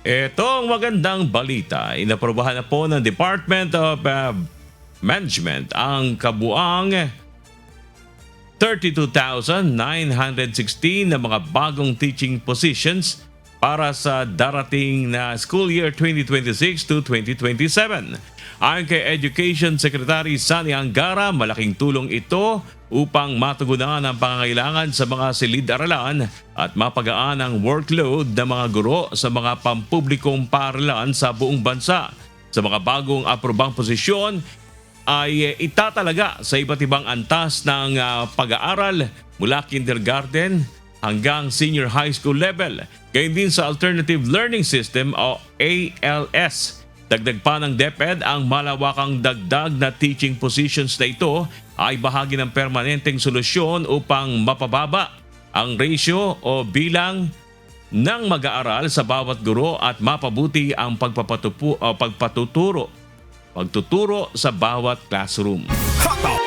Etong magandang balita, inaprobahan na po ng Department of Management ang kabuang 32,916 na mga bagong teaching positions para sa darating na school year 2026 to 2027. Ayon kay Education Secretary Sani Angara, malaking tulong ito upang matugunan ang pangangailangan sa mga silid-aralan at mapagaan ang workload ng mga guro sa mga pampublikong paaralan sa buong bansa. Sa mga bagong aprobang posisyon ay itatalaga sa iba't ibang antas ng pag-aaral mula kindergarten hanggang senior high school level. Gayon din sa Alternative Learning System o ALS. Dagdag pa ng DepEd, ang malawakang dagdag na teaching positions na ito ay bahagi ng permanenteng solusyon upang mapababa ang ratio o bilang ng mag-aaral sa bawat guro at mapabuti ang pagtuturo sa bawat classroom. Hot